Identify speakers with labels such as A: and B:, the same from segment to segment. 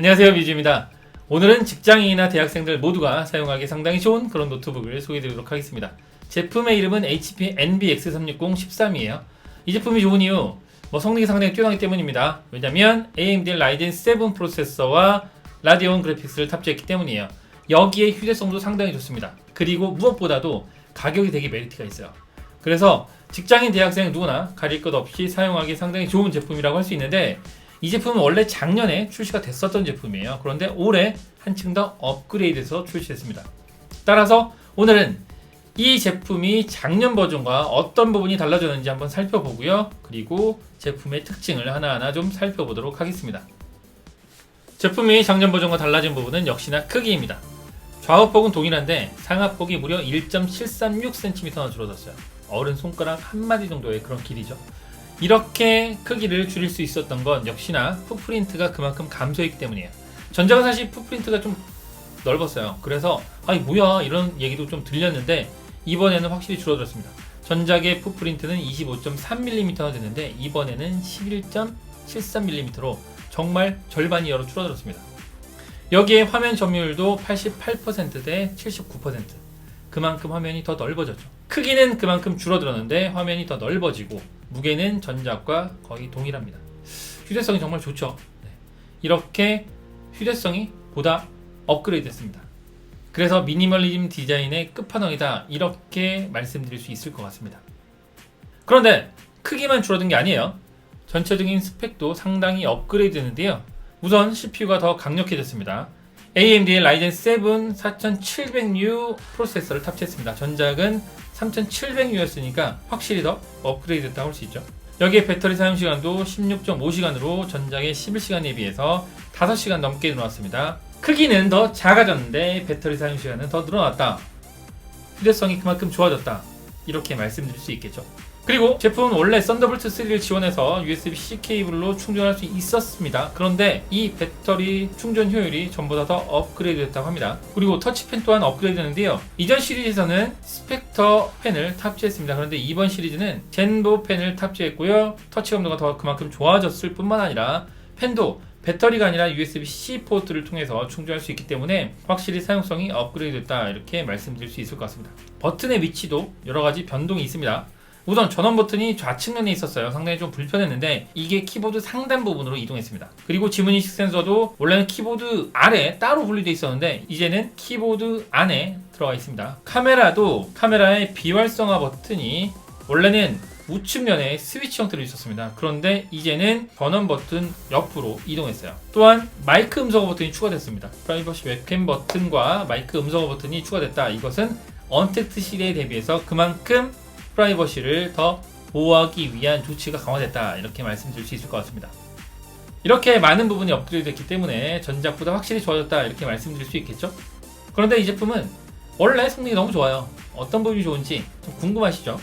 A: 안녕하세요, 뮤즈입니다. 오늘은 직장인이나 대학생들 모두가 사용하기 상당히 좋은 그런 노트북을 소개해드리도록 하겠습니다. 제품의 이름은 HP NBX360-13이에요. 이 제품이 좋은 이유, 성능이 상당히 뛰어나기 때문입니다. 왜냐면 AMD 라이젠 7 프로세서와 라디온 그래픽스를 탑재했기 때문이에요. 여기에 휴대성도 상당히 좋습니다. 그리고 무엇보다도 가격이 되게 메리트가 있어요. 그래서 직장인, 대학생 누구나 가릴 것 없이 사용하기 상당히 좋은 제품이라고 할 수 있는데, 이 제품은 원래 작년에 출시가 됐었던 제품이에요. 그런데 올해 한층 더 업그레이드해서 출시했습니다. 따라서 오늘은 이 제품이 작년 버전과 어떤 부분이 달라졌는지 한번 살펴보고요. 그리고 제품의 특징을 하나하나 좀 살펴보도록 하겠습니다. 제품이 작년 버전과 달라진 부분은 역시나 크기입니다. 좌우폭은 동일한데 상하폭이 무려 1.736cm나 줄어들었어요. 어른 손가락 한 마디 정도의 그런 길이죠. 이렇게 크기를 줄일 수 있었던 건 역시나 풋프린트가 그만큼 감소했기 때문이에요. 전작은 사실 풋프린트가 좀 넓었어요. 그래서 아니 뭐야 이런 얘기도 좀 들렸는데 이번에는 확실히 줄어들었습니다. 전작의 풋프린트는 25.3mm가 됐는데 이번에는 11.73mm로 정말 절반 이하로 줄어들었습니다. 여기에 화면 점유율도 88%대 79%. 그만큼 화면이 더 넓어졌죠. 크기는 그만큼 줄어들었는데 화면이 더 넓어지고 무게는 전작과 거의 동일합니다. 휴대성이 정말 좋죠. 이렇게 휴대성이 보다 업그레이드 됐습니다. 그래서 미니멀리즘 디자인의 끝판왕이다, 이렇게 말씀드릴 수 있을 것 같습니다. 그런데 크기만 줄어든 게 아니에요. 전체적인 스펙도 상당히 업그레이드 됐는데요. 우선 CPU가 더 강력해졌습니다. AMD의 라이젠 7 4700U 프로세서를 탑재했습니다. 전작은 3700U였으니까 확실히 더 업그레이드 됐다고 할 수 있죠. 여기에 배터리 사용시간도 16.5시간으로 전작의 11시간에 비해서 5시간 넘게 늘어났습니다. 크기는 더 작아졌는데 배터리 사용시간은 더 늘어났다. 휴대성이 그만큼 좋아졌다, 이렇게 말씀드릴 수 있겠죠. 그리고 제품은 원래 썬더볼트 3를 지원해서 USB-C 케이블로 충전할 수 있었습니다. 그런데 이 배터리 충전 효율이 전보다 더 업그레이드 됐다고 합니다. 그리고 터치펜 또한 업그레이드 됐는데요. 이전 시리즈에서는 스펙터 펜을 탑재했습니다. 그런데 이번 시리즈는 젠보 펜을 탑재했고요. 터치 감도가 더 그만큼 좋아졌을 뿐만 아니라 펜도 배터리가 아니라 USB-C 포트를 통해서 충전할 수 있기 때문에 확실히 사용성이 업그레이드 됐다, 이렇게 말씀드릴 수 있을 것 같습니다. 버튼의 위치도 여러가지 변동이 있습니다. 우선 전원 버튼이 좌측면에 있었어요. 상당히 좀 불편했는데 이게 키보드 상단 부분으로 이동했습니다. 그리고 지문인식 센서도 원래는 키보드 아래 따로 분리되어 있었는데 이제는 키보드 안에 들어가 있습니다. 카메라도 카메라의 비활성화 버튼이 원래는 우측면에 스위치 형태로 있었습니다. 그런데 이제는 전원 버튼 옆으로 이동했어요. 또한 마이크 음성어 버튼이 추가됐습니다. 프라이버시 웹캠 버튼과 마이크 음성어 버튼이 추가됐다. 이것은 언택트 시리에 대비해서 그만큼 프라이버시를 더 보호하기 위한 조치가 강화됐다, 이렇게 말씀드릴 수 있을 것 같습니다. 이렇게 많은 부분이 업그레이드 됐기 때문에 전작보다 확실히 좋아졌다, 이렇게 말씀드릴 수 있겠죠. 그런데 이 제품은 원래 성능이 너무 좋아요. 어떤 부분이 좋은지 좀 궁금하시죠?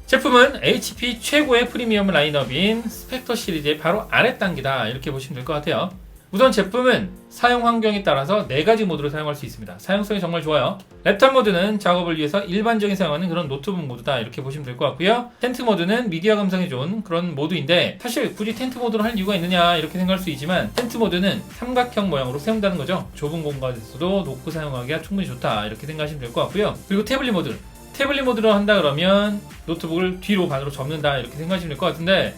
A: 제품은 HP 최고의 프리미엄 라인업인 스펙터 시리즈의 바로 아래 단계다, 이렇게 보시면 될 것 같아요. 우선 제품은 사용 환경에 따라서 4가지 모드로 사용할 수 있습니다. 사용성이 정말 좋아요. 랩탑 모드는 작업을 위해서 일반적인 사용하는 그런 노트북 모드다, 이렇게 보시면 될 것 같고요. 텐트 모드는 미디어 감상에 좋은 그런 모드인데 사실 굳이 텐트 모드로 할 이유가 있느냐, 이렇게 생각할 수 있지만 텐트 모드는 삼각형 모양으로 세운다는 거죠. 좁은 공간에서도 놓고 사용하기가 충분히 좋다, 이렇게 생각하시면 될 것 같고요. 그리고 태블릿 모드. 태블릿 모드로 한다 그러면 노트북을 뒤로 반으로 접는다, 이렇게 생각하시면 될 것 같은데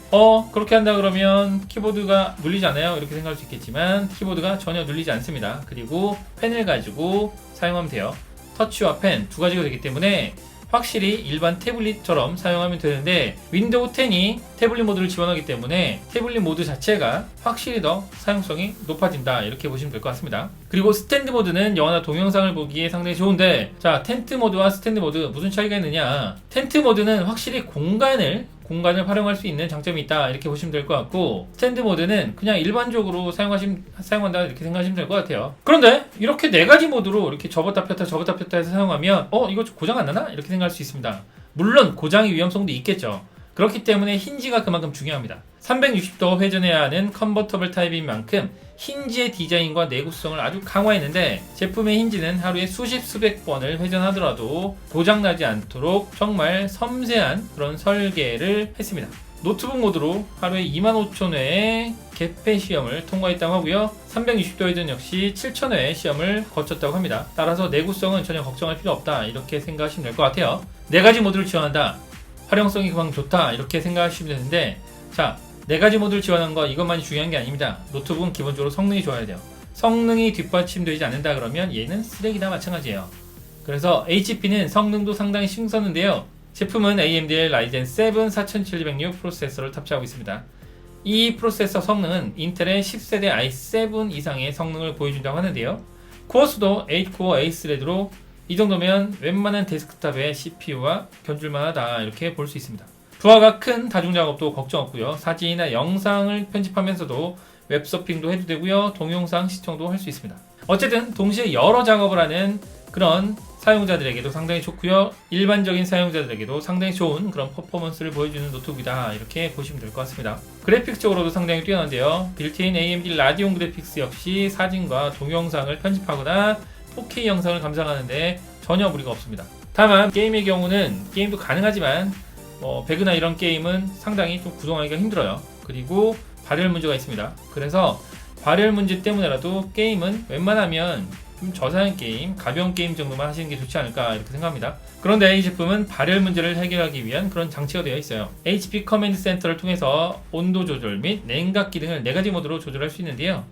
A: 그렇게 한다 그러면 키보드가 눌리지 않아요? 이렇게 생각할 수 있겠지만 키보드가 전혀 눌리지 않습니다. 그리고 펜을 가지고 사용하면 돼요. 터치와 펜 두 가지가 되기 때문에 확실히 일반 태블릿처럼 사용하면 되는데 윈도우 10이 태블릿 모드를 지원하기 때문에 태블릿 모드 자체가 확실히 더 사용성이 높아진다, 이렇게 보시면 될 것 같습니다. 그리고 스탠드 모드는 영화나 동영상을 보기에 상당히 좋은데, 자, 텐트 모드와 스탠드 모드 무슨 차이가 있느냐. 텐트 모드는 확실히 공간을 활용할 수 있는 장점이 있다, 이렇게 보시면 될 것 같고, 스탠드 모드는 그냥 일반적으로 사용한다, 이렇게 생각하시면 될 것 같아요. 그런데 이렇게 4가지 모드로 이렇게 접었다 폈다 해서 사용하면 이거 고장 안 나나? 이렇게 생각할 수 있습니다. 물론 고장의 위험성도 있겠죠. 그렇기 때문에 힌지가 그만큼 중요합니다. 360도 회전해야 하는 컨버터블 타입인 만큼 힌지의 디자인과 내구성을 아주 강화했는데 제품의 힌지는 하루에 수십 수백 번을 회전하더라도 고장나지 않도록 정말 섬세한 그런 설계를 했습니다. 노트북 모드로 하루에 25,000회의 개폐 시험을 통과했다고 하고요. 360도헤드는 역시 7,000회의 시험을 거쳤다고 합니다. 따라서 내구성은 전혀 걱정할 필요 없다, 이렇게 생각하시면 될 것 같아요. 4가지 모드를 지원한다, 활용성이 그만 좋다, 이렇게 생각하시면 되는데, 자, 4가지 모드를 지원한 거 이것만이 중요한 게 아닙니다. 노트북은 기본적으로 성능이 좋아야 돼요. 성능이 뒷받침되지 않는다 그러면 얘는 쓰레기나 마찬가지예요. 그래서 HP는 성능도 상당히 신경 썼는데요. 제품은 AMD의 라이젠 7 4700U 프로세서를 탑재하고 있습니다. 이 프로세서 성능은 인텔의 10세대 i7 이상의 성능을 보여준다고 하는데요. 코어 수도 8코어 A3레드로 이 정도면 웬만한 데스크탑의 CPU와 견줄만하다, 이렇게 볼 수 있습니다. 부하가 큰 다중 작업도 걱정 없고요. 사진이나 영상을 편집하면서도 웹서핑도 해도 되고요. 동영상 시청도 할 수 있습니다. 어쨌든 동시에 여러 작업을 하는 그런 사용자들에게도 상당히 좋고요. 일반적인 사용자들에게도 상당히 좋은 그런 퍼포먼스를 보여주는 노트북이다, 이렇게 보시면 될 것 같습니다. 그래픽적으로도 상당히 뛰어난데요. 빌트인 AMD 라디온 그래픽스 역시 사진과 동영상을 편집하거나 4K 영상을 감상하는데 전혀 무리가 없습니다. 다만 게임의 경우는 게임도 가능하지만 배그나 이런 게임은 상당히 좀 구동하기가 힘들어요. 그리고 발열 문제가 있습니다. 그래서 발열 문제 때문에라도 게임은 웬만하면 좀 저사양 게임, 가벼운 게임 정도만 하시는 게 좋지 않을까, 이렇게 생각합니다. 그런데 이 제품은 발열 문제를 해결하기 위한 그런 장치가 되어 있어요. HP 커맨드 센터를 통해서 온도 조절 및 냉각 기능을 4가지 모드로 조절할 수 있는데요.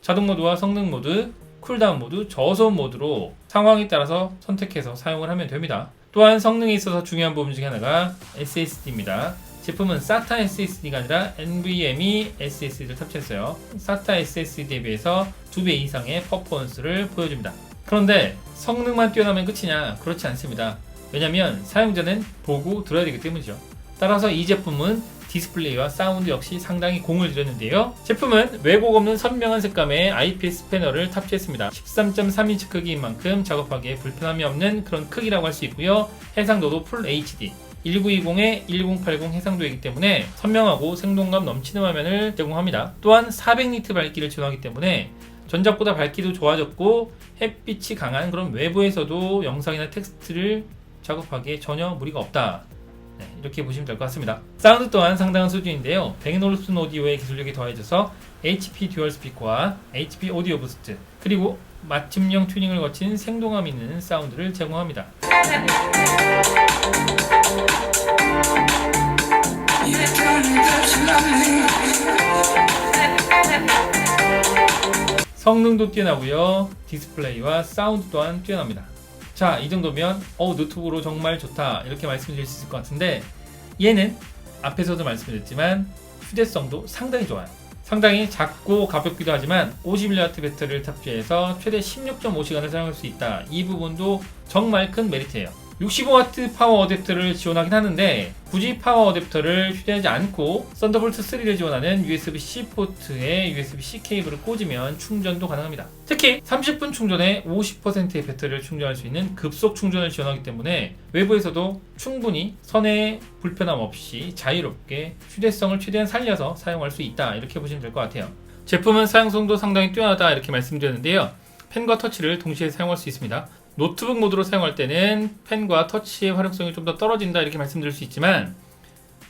A: 자동 모드와 성능 모드, 쿨다운 모드, 저소음 모드로 상황에 따라서 선택해서 사용을 하면 됩니다. 또한 성능에 있어서 중요한 부분 중에 하나가 SSD입니다. 제품은 SATA SSD가 아니라 NVMe SSD를 탑재했어요. SATA SSD에 비해서 2배 이상의 퍼포먼스를 보여줍니다. 그런데 성능만 뛰어나면 끝이냐? 그렇지 않습니다. 왜냐면 사용자는 보고 들어야 되기 때문이죠. 따라서 이 제품은 디스플레이와 사운드 역시 상당히 공을 들였는데요. 제품은 왜곡 없는 선명한 색감의 IPS 패널을 탑재했습니다. 13.3인치 크기인 만큼 작업하기에 불편함이 없는 그런 크기라고 할 수 있고요. 해상도도 풀 HD 1920에 1080 해상도이기 때문에 선명하고 생동감 넘치는 화면을 제공합니다. 또한 400니트 밝기를 지원하기 때문에 전작보다 밝기도 좋아졌고 햇빛이 강한 그런 외부에서도 영상이나 텍스트를 작업하기에 전혀 무리가 없다, 이렇게 보시면 될 것 같습니다. 사운드 또한 상당한 수준인데요. 백놀슨 오디오의 기술력이 더해져서 HP 듀얼 스피커와 HP 오디오 부스트, 그리고 맞춤형 튜닝을 거친 생동감 있는 사운드를 제공합니다. 성능도 뛰어나고요. 디스플레이와 사운드 또한 뛰어납니다. 자, 이 정도면 노트북으로 정말 좋다, 이렇게 말씀드릴 수 있을 것 같은데, 얘는 앞에서도 말씀드렸지만 휴대성도 상당히 좋아요. 상당히 작고 가볍기도 하지만 51W 배터리를 탑재해서 최대 16.5시간을 사용할 수 있다. 이 부분도 정말 큰 메리트예요. 65W 파워 어댑터를 지원하긴 하는데 굳이 파워 어댑터를 휴대하지 않고 썬더볼트 3를 지원하는 USB-C 포트에 USB-C 케이블을 꽂으면 충전도 가능합니다. 특히 30분 충전에 50%의 배터리를 충전할 수 있는 급속 충전을 지원하기 때문에 외부에서도 충분히 선에 불편함 없이 자유롭게 휴대성을 최대한 살려서 사용할 수 있다, 이렇게 보시면 될 것 같아요. 제품은 사용성도 상당히 뛰어나다, 이렇게 말씀드렸는데요. 펜과 터치를 동시에 사용할 수 있습니다. 노트북 모드로 사용할 때는 펜과 터치의 활용성이 좀 더 떨어진다, 이렇게 말씀드릴 수 있지만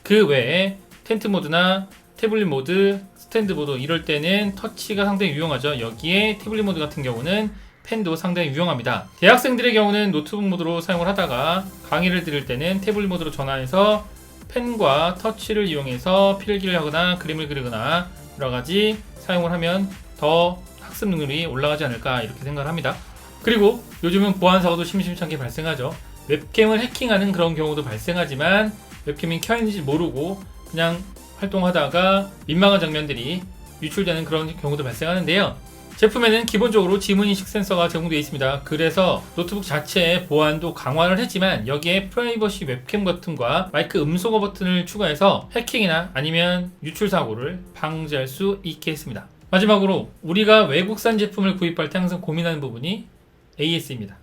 A: 그 외에 텐트 모드나 태블릿 모드, 스탠드 모드 이럴 때는 터치가 상당히 유용하죠. 여기에 태블릿 모드 같은 경우는 펜도 상당히 유용합니다. 대학생들의 경우는 노트북 모드로 사용을 하다가 강의를 들을 때는 태블릿 모드로 전환해서 펜과 터치를 이용해서 필기를 하거나 그림을 그리거나 여러가지 사용을 하면 더 학습 능률이 올라가지 않을까, 이렇게 생각을 합니다. 그리고 요즘은 보안사고도 심심찮게 발생하죠. 웹캠을 해킹하는 그런 경우도 발생하지만 웹캠이 켜있는지 모르고 그냥 활동하다가 민망한 장면들이 유출되는 그런 경우도 발생하는데요. 제품에는 기본적으로 지문인식 센서가 제공되어 있습니다. 그래서 노트북 자체의 보안도 강화를 했지만 여기에 프라이버시 웹캠 버튼과 마이크 음소거 버튼을 추가해서 해킹이나 아니면 유출 사고를 방지할 수 있게 했습니다. 마지막으로 우리가 외국산 제품을 구입할 때 항상 고민하는 부분이 AS입니다.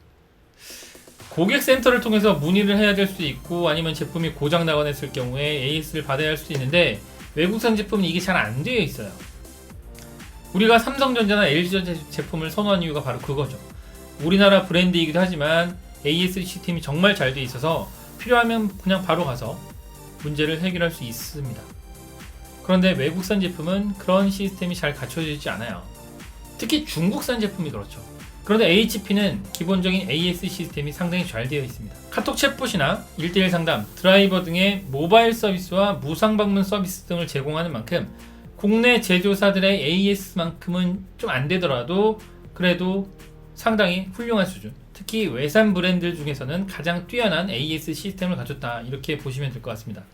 A: 고객 센터를 통해서 문의를 해야 될 수도 있고 아니면 제품이 고장 나거나 했을 경우에 AS를 받아야 할 수도 있는데 외국산 제품은 이게 잘 안 되어 있어요. 우리가 삼성전자나 LG전자 제품을 선호한 이유가 바로 그거죠. 우리나라 브랜드이기도 하지만 AS 시스템이 정말 잘 되어 있어서 필요하면 그냥 바로 가서 문제를 해결할 수 있습니다. 그런데 외국산 제품은 그런 시스템이 잘 갖춰져 있지 않아요. 특히 중국산 제품이 그렇죠. 그런데 HP는 기본적인 AS 시스템이 상당히 잘 되어 있습니다. 카톡 챗봇이나 1대1 상담, 드라이버 등의 모바일 서비스와 무상 방문 서비스 등을 제공하는 만큼 국내 제조사들의 AS만큼은 좀 안 되더라도 그래도 상당히 훌륭한 수준, 특히 외산 브랜드 중에서는 가장 뛰어난 AS 시스템을 갖췄다, 이렇게 보시면 될 것 같습니다.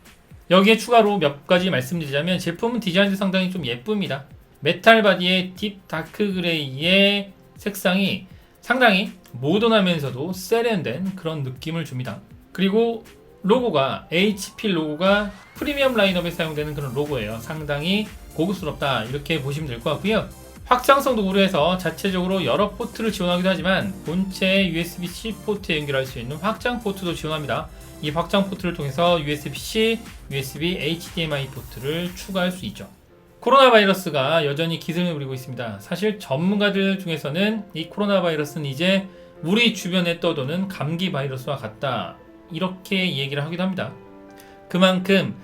A: 여기에 추가로 몇 가지 말씀드리자면 제품은 디자인도 상당히 좀 예쁩니다. 메탈 바디의 딥 다크 그레이의 색상이 상당히 모던하면서도 세련된 그런 느낌을 줍니다. 그리고 로고가 HP 로고가 프리미엄 라인업에 사용되는 그런 로고예요. 상당히 고급스럽다, 이렇게 보시면 될 것 같고요. 확장성도 고려해서 자체적으로 여러 포트를 지원하기도 하지만 본체 USB-C 포트에 연결할 수 있는 확장 포트도 지원합니다. 이 확장 포트를 통해서 USB-C, USB, HDMI 포트를 추가할 수 있죠. 코로나 바이러스가 여전히 기승을 부리고 있습니다. 사실 전문가들 중에서는 이 코로나 바이러스는 이제 우리 주변에 떠도는 감기 바이러스와 같다, 이렇게 얘기를 하기도 합니다. 그만큼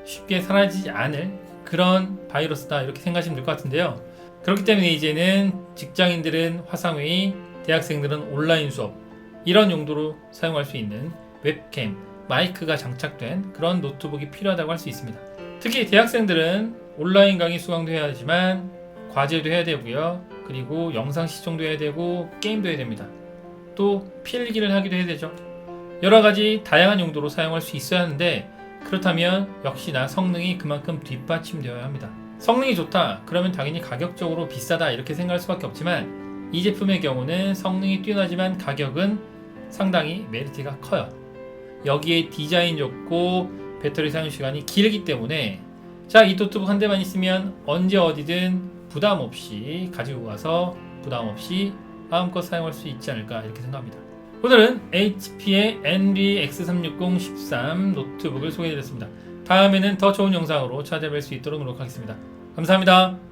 A: 쉽게 사라지지 않을 그런 바이러스다, 이렇게 생각하시면 될 것 같은데요. 그렇기 때문에 이제는 직장인들은 화상회의, 대학생들은 온라인 수업, 이런 용도로 사용할 수 있는 웹캠, 마이크가 장착된 그런 노트북이 필요하다고 할 수 있습니다. 특히 대학생들은 온라인 강의 수강도 해야 하지만 과제도 해야 되고요. 그리고 영상 시청도 해야 되고 게임도 해야 됩니다. 또 필기를 하기도 해야 되죠. 여러 가지 다양한 용도로 사용할 수 있어야 하는데, 그렇다면 역시나 성능이 그만큼 뒷받침되어야 합니다. 성능이 좋다, 그러면 당연히 가격적으로 비싸다, 이렇게 생각할 수밖에 없지만 이 제품의 경우는 성능이 뛰어나지만 가격은 상당히 메리트가 커요. 여기에 디자인 좋고 배터리 사용 시간이 길기 때문에 이 노트북 한 대만 있으면 언제 어디든 부담 없이 가지고 가서 부담 없이 마음껏 사용할 수 있지 않을까, 이렇게 생각합니다. 오늘은 HP의 NBX360 13 노트북을 소개해드렸습니다. 다음에는 더 좋은 영상으로 찾아뵐 수 있도록 노력하겠습니다. 감사합니다.